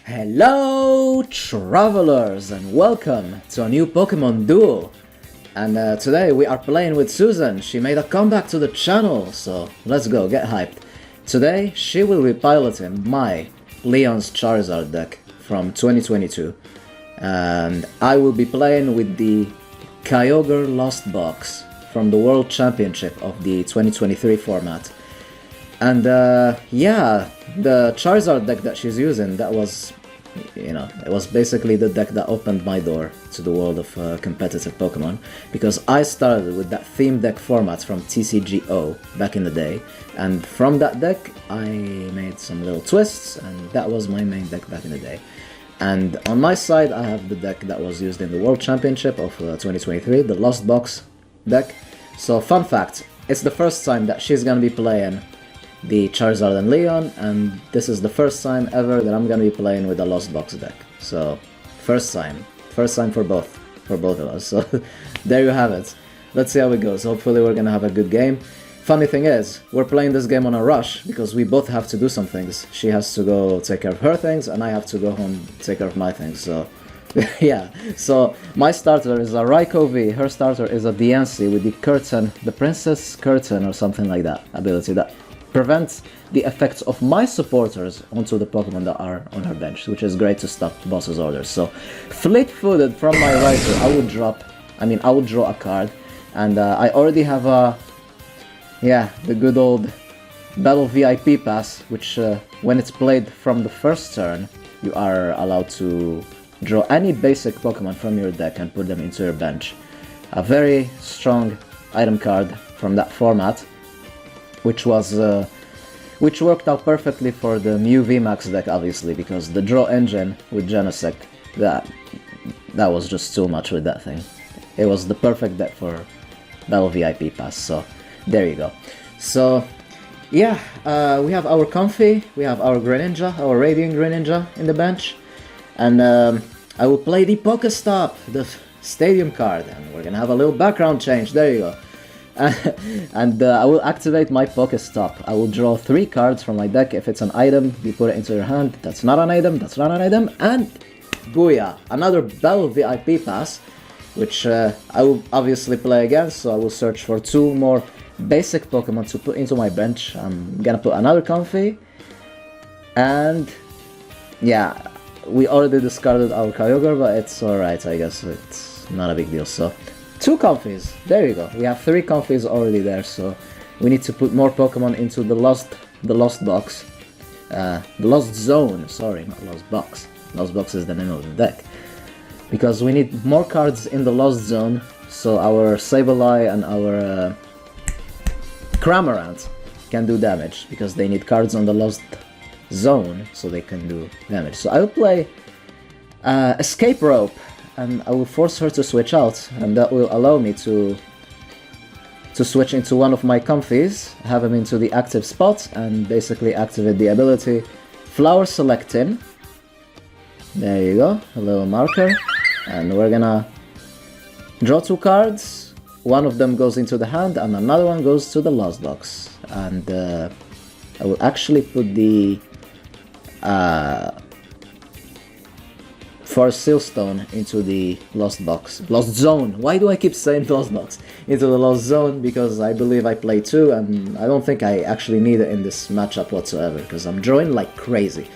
Hello travelers and welcome to a new Pokemon duel. And today we are playing with Susan. She made a comeback to the channel, so let's go, get hyped. Today she will be piloting my Leon's Charizard deck from 2022. And I will be playing with the Kyogre Lost Box from the World Championship of the 2023 format. And yeah, the Charizard deck that she's using, that was, it was basically the deck that opened my door to the world of competitive Pokemon, because I started with that theme deck format from TCG back in the day, and from that deck I made some little twists, and that was my main deck back in the day. And on my side I have the deck that was used in the World Championship of 2023, the Lost Box deck. So fun fact, it's the first time that she's gonna be playing the Charizard and Leon, and this is the first time ever that I'm gonna be playing with a Lost Box deck. So, first time for both of us. So, there you have it. Let's see how it goes. Hopefully we're gonna have a good game. Funny thing is, we're playing this game on a rush, because we both have to do some things. She has to go take care of her things, and I have to go home take care of my things, so... yeah, so my starter is a Raikou V, her starter is a DNC with the Curtain, the Princess Curtain or something like that ability that prevents the effects of my supporters onto the Pokemon that are on her bench, which is great to stop boss's orders. So, fleet-footed from my Raikou, I would draw a card, and I already have the good old Battle VIP Pass, which when it's played from the first turn, you are allowed to draw any basic Pokemon from your deck and put them into your bench. A very strong item card from that format, which worked out perfectly for the Mew VMAX deck, obviously, because the draw engine with Genesect, that was just too much with that thing. It was the perfect deck for Battle VIP Pass, so there you go. So yeah, we have our Comfey, we have our Greninja, our Radiant Greninja in the bench, and I will play the Pokestop, the Stadium card, and we're gonna have a little background change, there you go. And I will activate my Pokestop. I will draw 3 cards from my deck. If it's an item, you put it into your hand. That's not an item, that's not an item, and booyah! Another Battle VIP Pass, which I will obviously play again, so I will search for 2 more basic Pokemon to put into my bench. I'm gonna put another Comfey, and yeah, we already discarded our Kyogre, but it's alright, I guess, it's not a big deal, so... 2 Comfeys, there you go, we have 3 Comfeys already there, so we need to put more Pokemon into the Lost Box, the Lost Zone, sorry, not Lost Box. Lost Box is the name of the deck. Because we need more cards in the Lost Zone, so our Sableye and our Cramorant can do damage, because they need cards on the Lost Zone, so they can do damage. So I will play Escape Rope, and I will force her to switch out, and that will allow me to switch into one of my Comfeys, have him into the active spot, and basically activate the ability Flower Selecting. There you go, a little marker, and we're gonna draw 2 cards. One of them goes into the hand, and another one goes to the Lost Box. And I will actually put the Forest Sealstone into the Lost Box. Lost Zone! Why do I keep saying Lost Box? Into the Lost Zone, because I believe I play 2, and I don't think I actually need it in this matchup whatsoever, because I'm drawing like crazy.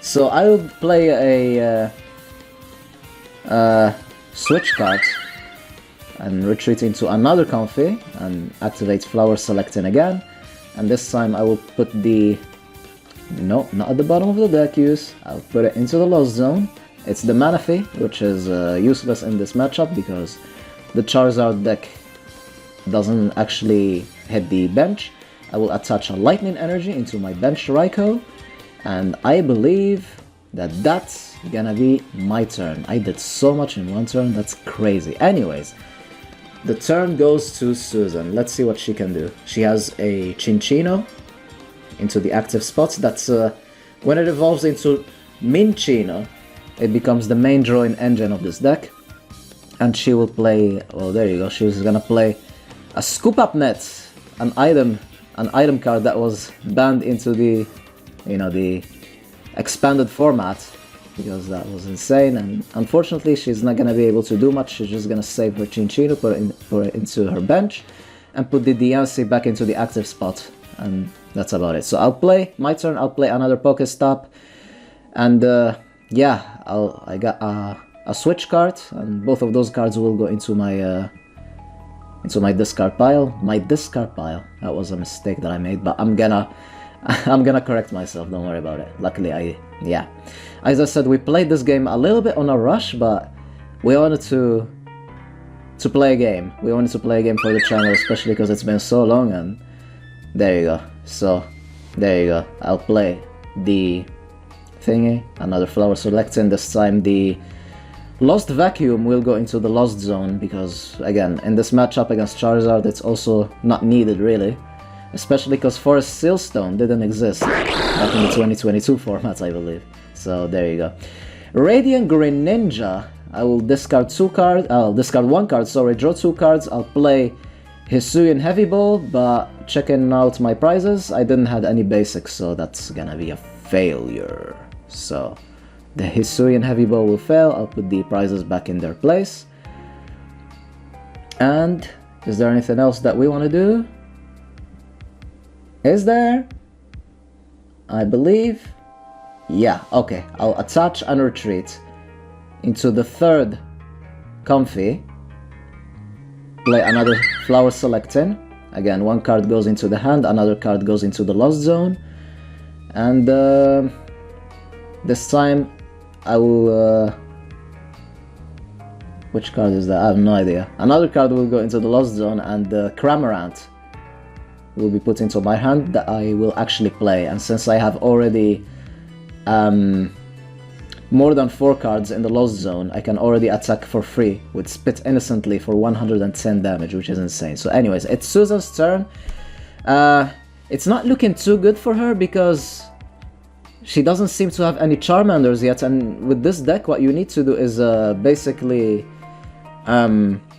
So I will play a switch card, and retreat into another Comfey, and activate Flower Selecting again, and this time I will put the... no, not at the bottom of the deck use, I'll put it into the Lost Zone. It's the Manaphy, which is useless in this matchup because the Charizard deck doesn't actually hit the bench. I will attach a Lightning Energy into my bench Raikou, and I believe that that's gonna be my turn. I did so much in one turn, that's crazy. Anyways, the turn goes to Susan. Let's see what she can do. She has a Chinchino into the active spots. That's when it evolves into Minchino, it becomes the main drawing engine of this deck, and she will play, well, there you go, she's gonna play a Scoop Up Net, an item card that was banned into the, the expanded format because that was insane, and unfortunately she's not gonna be able to do much. She's just gonna save her Chinchino, put it into her bench, and put the Diancie back into the active spot, and that's about it. So I'll play, my turn, I'll play another Pokestop, and yeah, I got a switch card, and both of those cards will go into my discard pile. My discard pile. That was a mistake that I made, but I'm gonna correct myself. Don't worry about it. Luckily, yeah. As I said, we played this game a little bit on a rush, but we wanted to play a game. We wanted to play a game for the channel, especially because it's been so long. And there you go. So there you go. I'll play the thingy. Another flower selecting. This time the Lost Vacuum will go into the Lost Zone, because, again, in this matchup against Charizard, it's also not needed, really. Especially because Forest Sealstone didn't exist back in the 2022 format, I believe. So, there you go. Radiant Greninja, I will discard one card, sorry, draw 2 cards. I'll play Hisuian Heavy Ball, but checking out my prizes, I didn't have any basics, so that's gonna be a failure. So the Hisuian Heavy Ball will fail. I'll put the prizes back in their place. And is there anything else that we want to do? Is there? I believe. Yeah, okay. I'll attach and retreat into the third Comfy. Play another Flower Selecting. Again, one card goes into the hand, another card goes into the Lost Zone. And this time I will, which card is that? I have no idea. Another card will go into the Lost Zone, and the Cramorant will be put into my hand that I will actually play. And since I have already more than 4 cards in the Lost Zone, I can already attack for free with Spit Innocently for 110 damage, which is insane. So anyways, it's Susan's turn. It's not looking too good for her, because she doesn't seem to have any Charmanders yet, and with this deck what you need to do is basically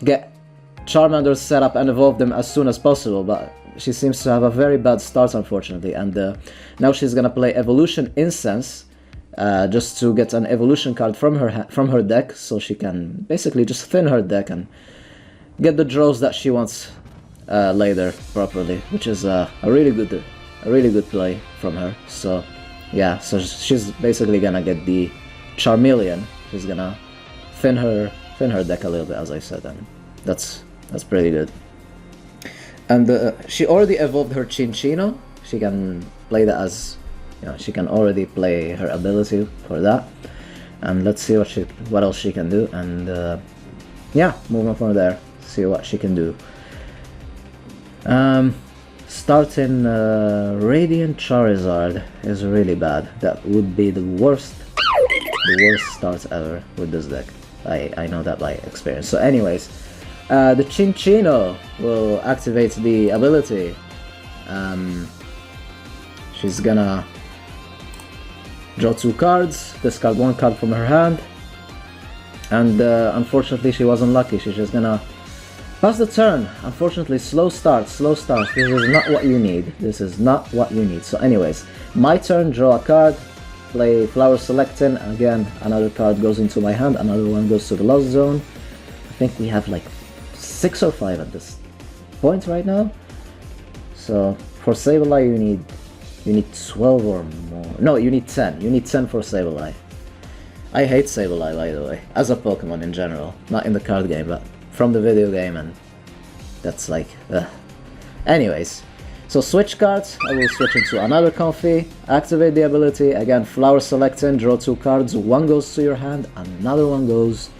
get Charmanders set up and evolve them as soon as possible, but she seems to have a very bad start, unfortunately. And now she's gonna play Evolution Incense just to get an evolution card from her deck, so she can basically just thin her deck and get the draws that she wants later properly, which is a really good play from her. So yeah, so she's basically gonna get the Charmeleon. She's gonna thin her deck a little bit, as I said, and that's pretty good. And she already evolved her Chinchino. She can play that as, you know, she can already play her ability for that. And let's see what else she can do. And yeah, moving from there, see what she can do. Starting Radiant Charizard is really bad. That would be the worst start ever with this deck. I know that by experience. So anyways, the Chinchino will activate the ability. She's gonna draw 2 cards, discard 1 card from her hand, and unfortunately she wasn't lucky. She's just gonna pass the turn. Unfortunately, slow start. This is not what you need. This is not what you need. So anyways, my turn, draw a card, play Flower Selecting. Again, another card goes into my hand, another one goes to the Lost Zone. I think we have like 6 or 5 at this point right now. So for Sableye you need 12 or more. No, you need 10. You need 10 for Sableye. I hate Sableye, by the way, as a Pokemon in general. Not in the card game, but from the video game, and that's like, anyways, so switch cards. I will switch into another Comfy, activate the ability, again Flower Selecting, draw 2 cards, 1 goes to your hand, another one goes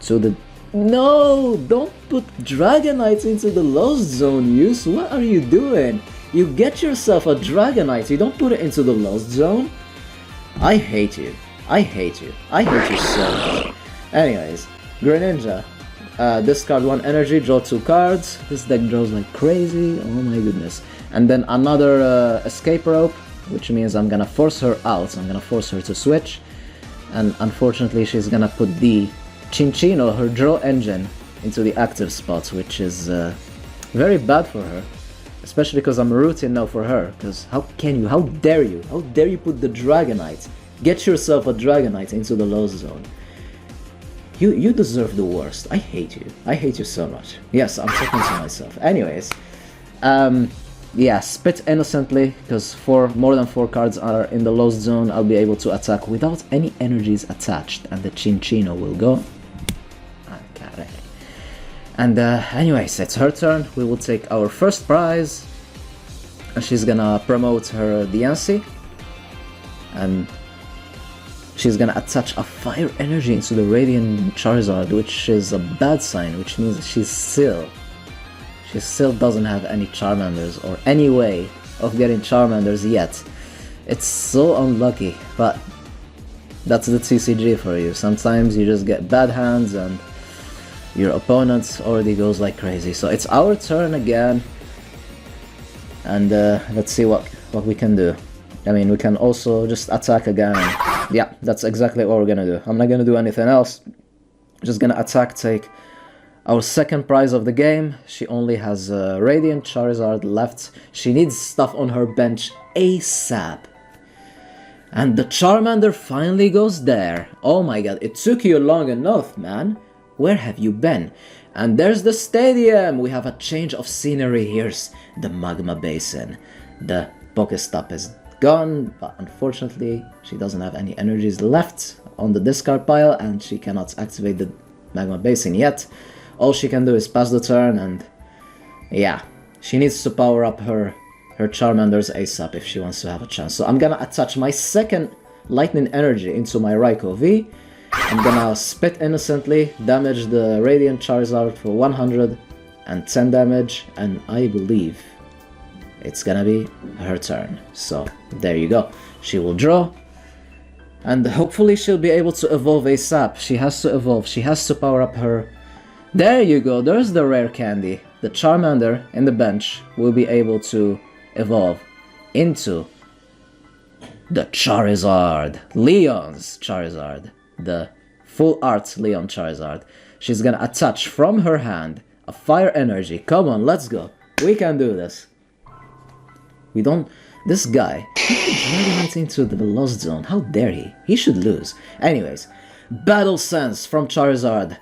to the... No, don't put Dragonites into the Lost Zone, Use. What are you doing? You get yourself a Dragonite, you don't put it into the Lost Zone. I hate you. I hate you. I hate you so much. Anyways, Greninja. Discard 1 energy, draw 2 cards. This deck draws like crazy, oh my goodness. And then another escape rope, which means I'm gonna force her out. I'm gonna force her to switch. And unfortunately she's gonna put the Chinchino, her draw engine, into the active spot, which is very bad for her. Especially because I'm rooting now for her, because how dare you put the Dragonite Get yourself a Dragonite into the low zone. You deserve the worst. I hate you. I hate you so much. Yes, I'm talking to myself. Anyways, yeah, spit innocently, because more than 4 cards are in the lost zone. I'll be able to attack without any energies attached, and the Chinchino will go. Okay. And anyways, it's her turn. We will take our first prize, and she's gonna promote her DNC, and she's gonna attach a fire energy into the Radiant Charizard, which is a bad sign, which means she still doesn't have any Charmanders or any way of getting Charmanders yet. It's so unlucky, but that's the TCG for you. Sometimes you just get bad hands and your opponent already goes like crazy. So it's our turn again, and let's see what we can do. I mean, we can also just attack again, and yeah, that's exactly what we're gonna do. I'm not gonna do anything else. Just gonna attack, take our second prize of the game. She only has Radiant Charizard left. She needs stuff on her bench ASAP. And the Charmander finally goes there. Oh my god, it took you long enough, man. Where have you been? And there's the stadium. We have a change of scenery. Here's the Magma Basin. The Pokestop is gone, but unfortunately she doesn't have any energies left on the discard pile, and she cannot activate the Magma Basin yet. All she can do is pass the turn, and yeah, she needs to power up her Charmanders ASAP if she wants to have a chance. So I'm gonna attach my second Lightning Energy into my Raikou V. I'm gonna spit innocently, damage the Radiant Charizard for 110 damage, and I believe it's gonna be her turn. So there you go. She will draw, and hopefully she'll be able to evolve ASAP. She has to evolve. She has to power up her... There you go. There's the rare candy. The Charmander in the bench will be able to evolve into the Charizard. Leon's Charizard. The full art Leon Charizard. She's gonna attach from her hand a fire energy. Come on, let's go. We can do this. We don't... This guy, Dragonite into the Lost Zone. How dare he? He should lose. Anyways, Battle Sense from Charizard.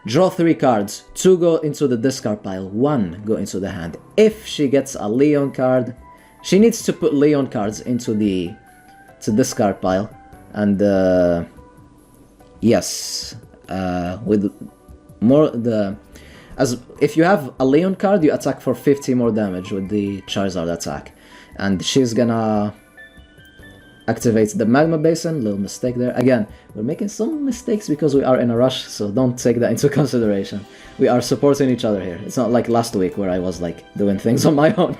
Draw 3 cards. 2 go into the discard pile. 1 go into the hand. If she gets a Leon card, she needs to put Leon cards into the discard pile. And yes, with more if you have a Leon card, you attack for 50 more damage with the Charizard attack. And she's gonna activate the Magma Basin. Little mistake there. Again, we're making some mistakes because we are in a rush, so don't take that into consideration. We are supporting each other here. It's not like last week where I was like doing things on my own,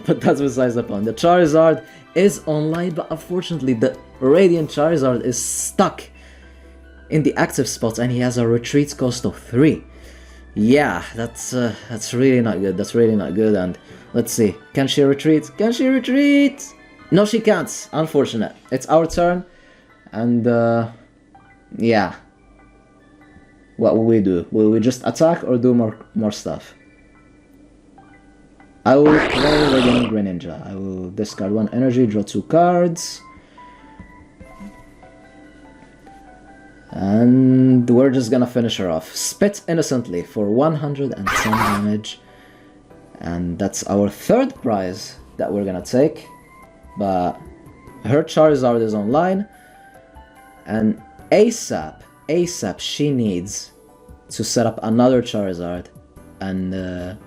but that's besides the point. The Charizard is online, but unfortunately the Radiant Charizard is stuck in the active spot, and he has a retreat cost of 3. Yeah, that's really not good. That's really not good. And let's see, can she retreat? Can she retreat? No, she can't. Unfortunate. It's our turn, and yeah. What will we do? Will we just attack or do more stuff? I will play Radiant Greninja. I will discard 1 energy, draw 2 cards. And we're just gonna finish her off. Spit innocently for 110 damage. And that's our third prize that we're gonna take. But her Charizard is online. And ASAP she needs to set up another Charizard and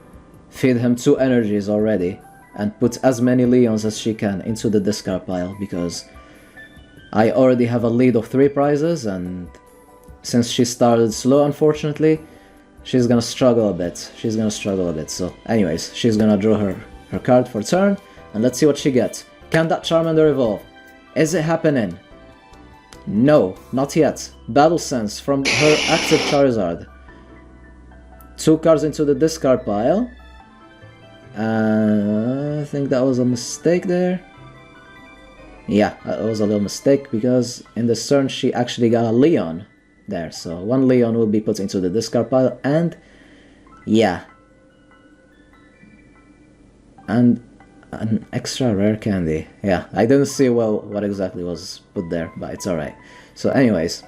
feed him 2 energies already. And put as many Leons as she can into the discard pile, because I already have a lead of 3 prizes, and since she started slow, unfortunately, she's gonna struggle a bit. So anyways, she's gonna draw her card for turn, and let's see what she gets. Can that Charmander evolve? Is it happening? No, not yet. Battle Sense from her active Charizard. 2 cards into the discard pile. I think that was a mistake there. Yeah, it was a little mistake, because in this turn she actually got a Leon there. So 1 Leon will be put into the discard pile, and yeah. And An extra rare candy. Yeah, I didn't see well what exactly was put there, but it's alright. So anyways,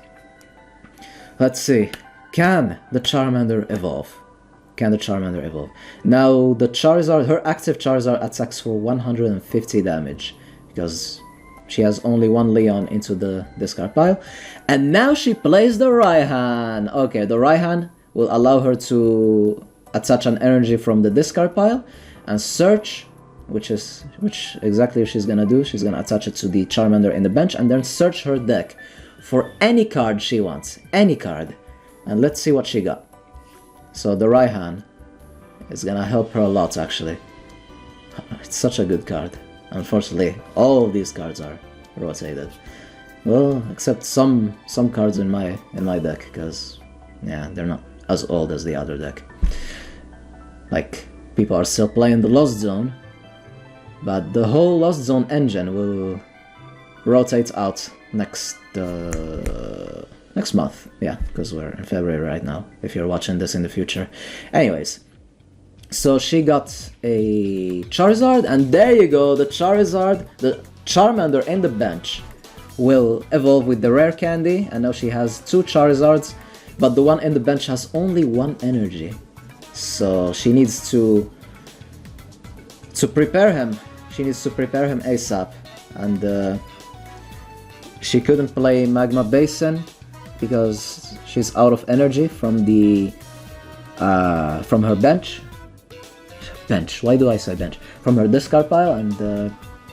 let's see. Can the Charmander evolve? Can the Charmander evolve? Now, the Charizard, her active Charizard attacks for 150 damage, because she has only one Leon into the discard pile. And now she plays the Raihan. Okay, the Raihan will allow her to attach an energy from the discard pile and search, which exactly she's gonna do. She's gonna attach it to the Charmander in the bench and then search her deck for any card she wants. Any card. And let's see what she got. So the Raihan is gonna help her a lot, actually. It's such a good card. Unfortunately, all of these cards are rotated. Well, except some cards in my deck, because yeah, they're not as old as the other deck. Like, people are still playing the Lost Zone, but the whole Lost Zone engine will rotate out next month. Yeah, because we're in February right now, if you're watching this in the future. Anyways, so she got a Charizard, and there you go, the Charizard, the Charmander in the bench will evolve with the rare candy, and now she has 2 Charizards, but the one in the bench has only 1 energy. So she needs to prepare him. She needs to prepare him ASAP, and she couldn't play Magma Basin because she's out of energy from the from her bench. Why do I say bench? From her discard pile, and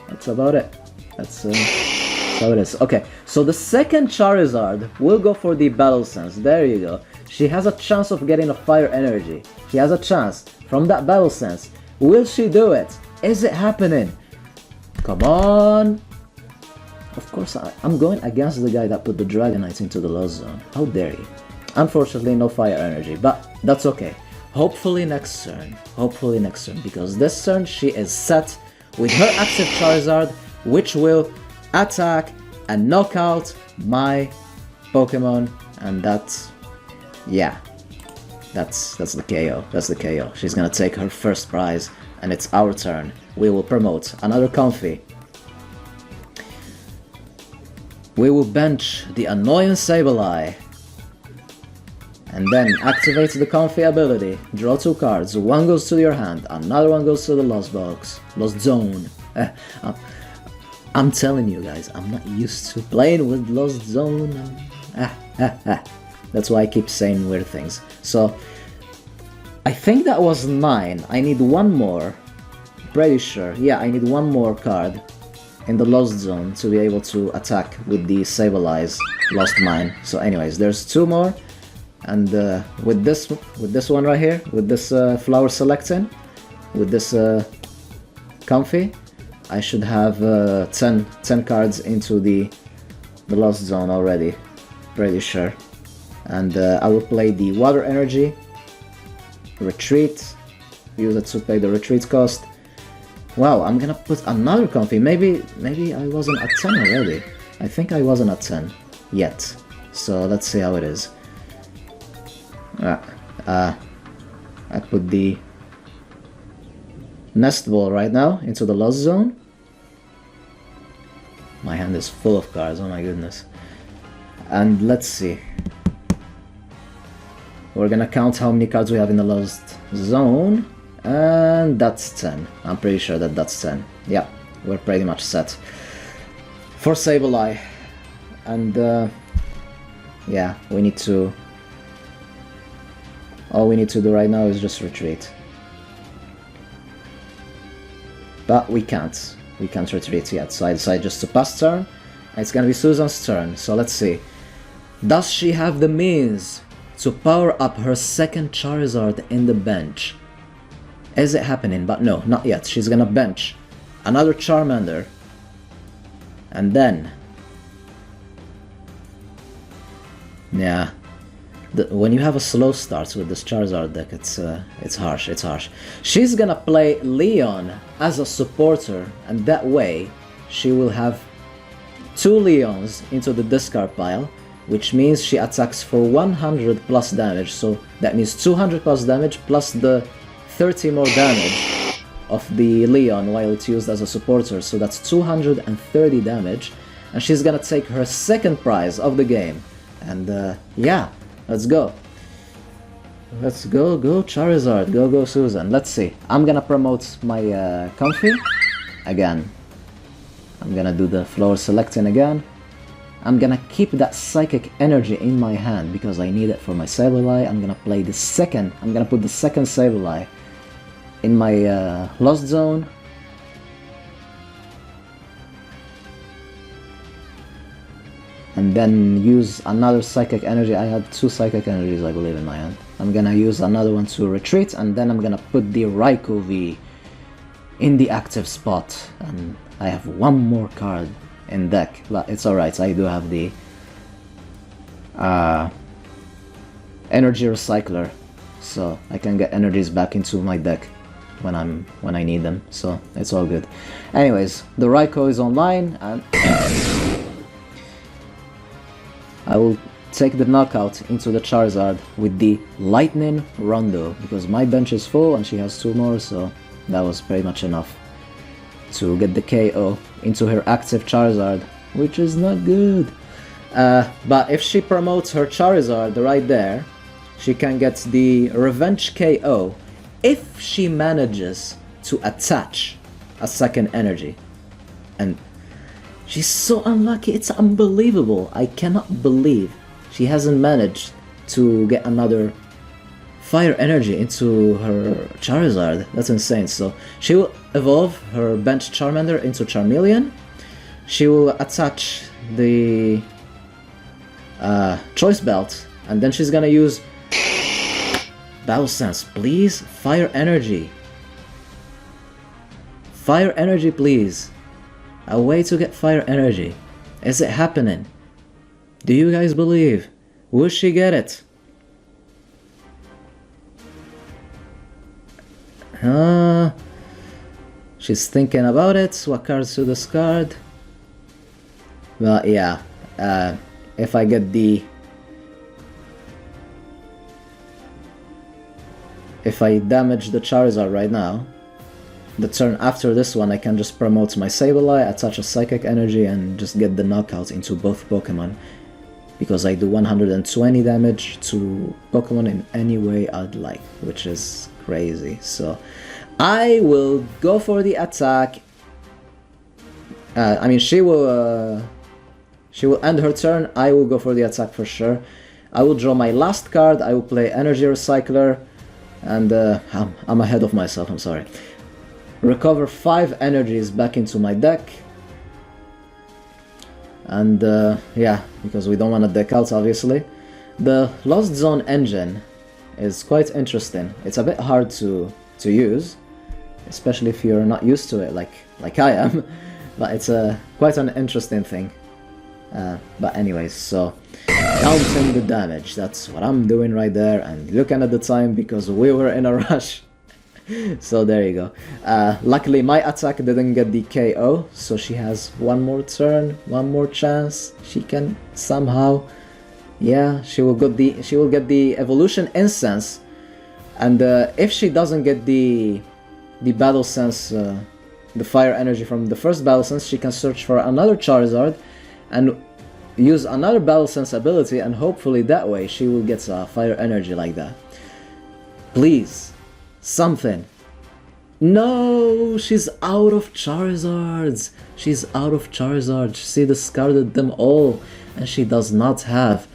that's about it. That's how it is. Okay, so the second Charizard will go for the Battle Sense. There you go. She has a chance of getting a fire energy. She has a chance from that Battle Sense. Will she do it? Is it happening? Come on. Of course, I'm going against the guy that put the Dragonites into the Lost Zone. How dare you? Unfortunately, no fire energy, but that's okay. Hopefully next turn, because this turn she is set with her active Charizard, which will attack and knock out my Pokemon, and that's, yeah, that's the KO. That's the KO. She's gonna take her first prize, and it's our turn. We will promote another Comfy. We will bench the annoying Sableye, and then activate the Comfy ability. Draw 2 cards. One goes to your hand, another one goes to the Lost Box. Lost Zone. I'm telling you guys, I'm not used to playing with Lost Zone. That's why I keep saying weird things. So, I think that was 9. I need one more. Pretty sure. Yeah, I need one more card in the Lost Zone to be able to attack with the Sableye's Lost Mine. So anyways, there's 2 more. And with this one right here, with this Flower Selecting, with this Comfy, I should have 10 cards into the Lost Zone already, pretty sure. And I will play the Water Energy, Retreat, use it to pay the retreat cost. Wow, I'm gonna put another Comfy. Maybe I wasn't at 10 already. I think I wasn't at 10 yet. So let's see how it is. I put the Nest Ball right now into the Lost Zone. My hand is full of cards, oh my goodness. And let's see. We're gonna count how many cards we have in the Lost Zone. And that's 10. I'm pretty sure that that's 10. Yeah, we're pretty much set for Sableye. And yeah, we need to... all we need to do right now is just retreat. But we can't retreat yet, so I decided just to pass turn. It's gonna be Susan's turn, so let's see. Does she have the means to power up her second Charizard in the bench? Is it happening? But no, not yet. She's gonna bench another Charmander, and then... yeah. When you have a slow start with this Charizard deck, it's harsh, it's harsh. She's gonna play Leon as a supporter, and that way she will have 2 Leons into the discard pile, which means she attacks for 100 plus damage, so that means 200 plus damage plus the 30 more damage of the Leon while it's used as a supporter, so that's 230 damage. And she's gonna take her second prize of the game. And yeah, let's go. Let's go Charizard, go Susan. Let's see. I'm gonna promote my Comfy again. I'm gonna do the floor selecting again. I'm gonna keep that Psychic Energy in my hand because I need it for my Sableye. I'm gonna put the second Sableye in my Lost Zone. And then use another Psychic Energy. I had 2 Psychic Energies, I believe, in my hand. I'm gonna use another one to retreat, and then I'm gonna put the Raikou V in the active spot. And I have one more card in deck, but it's alright, I do have the Energy Recycler, so I can get energies back into my deck when I need them, so it's all good. Anyways, the Raikou is online, and I will take the knockout into the Charizard with the Lightning Rondo, because my bench is full and she has 2 more, so that was pretty much enough to get the KO into her active Charizard, which is not good. But if she promotes her Charizard right there, she can get the Revenge KO if she manages to attach a second energy. And she's so unlucky, it's unbelievable. I cannot believe she hasn't managed to get another Fire Energy into her Charizard. That's insane. So she will evolve her bench Charmander into Charmeleon. She will attach the Choice Belt, and then she's gonna use Battle Sense. Please, Fire Energy. Fire Energy, please. A way to get Fire Energy. Is it happening? Do you guys believe? Will she get it? She's thinking about it. What cards to discard? Well, yeah. If I get the... If I damage the Charizard right now, the turn after this one I can just promote my Sableye, attach a Psychic Energy, and just get the knockout into both Pokemon. Because I do 120 damage to Pokemon in any way I'd like, which is crazy. So I will go for the attack. I mean, she will end her turn. I will go for the attack for sure. I will draw my last card. I will play Energy Recycler, and I'm ahead of myself. I'm sorry. Recover 5 energies back into my deck. And yeah, because we don't want to deck out, obviously. The Lost Zone engine is quite interesting. It's a bit hard to use, especially if you're not used to it like I am. But it's quite an interesting thing. But anyways, so counting the damage, that's what I'm doing right there, and looking at the time because we were in a rush. So there you go. Luckily my attack didn't get the KO, so she has one more turn, one more chance. She can somehow, yeah, she will get the evolution incense, and if she doesn't get the battle sense, the fire energy from the first battle sense, she can search for another Charizard and use another battle sense ability, and hopefully that way she will get a fire energy like that. Please. Something. No, she's out of Charizards. She's out of Charizards. She discarded them all, and she does not have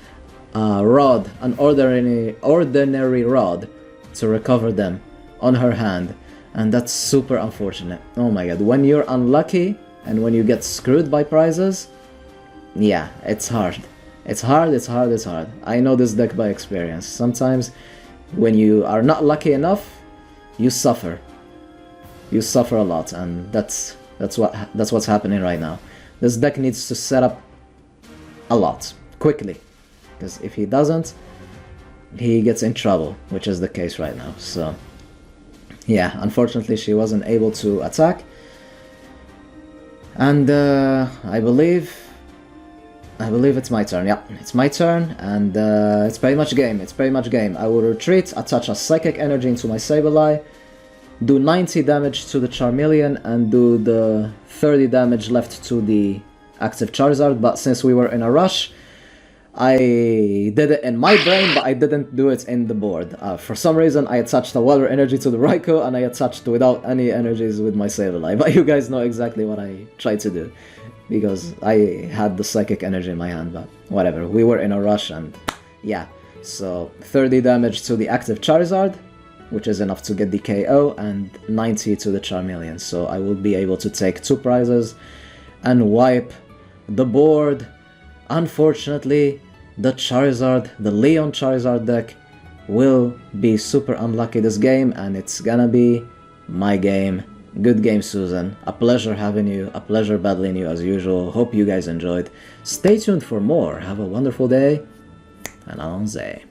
a rod, an ordinary rod, to recover them on her hand, and that's super unfortunate. Oh my god, when you're unlucky and when you get screwed by prizes, yeah, it's hard. It's hard. I know this deck by experience. Sometimes when you are not lucky enough, you suffer. You suffer a lot, and that's what's happening right now. This deck needs to set up a lot quickly, because if he doesn't, he gets in trouble, which is the case right now. So yeah, unfortunately she wasn't able to attack, and I believe it's my turn. Yeah, it's my turn, and it's pretty much game. I will retreat, attach a Psychic Energy into my Sableye, do 90 damage to the Charmeleon and do the 30 damage left to the active Charizard, but since we were in a rush, I did it in my brain, but I didn't do it in the board. For some reason, I attached a water energy to the Raikou, and I attached without any energies with my Sableye. But you guys know exactly what I tried to do, because I had the Psychic energy in my hand, but whatever. We were in a rush, and yeah. So 30 damage to the active Charizard, which is enough to get the KO, and 90 to the Charmeleon. So I will be able to take 2 prizes and wipe the board. Unfortunately, the Charizard, the Leon Charizard deck, will be super unlucky this game, and it's gonna be my game. Good game, Susan. A pleasure having you, a pleasure battling you as usual. Hope you guys enjoyed. Stay tuned for more. Have a wonderful day, and allons-y.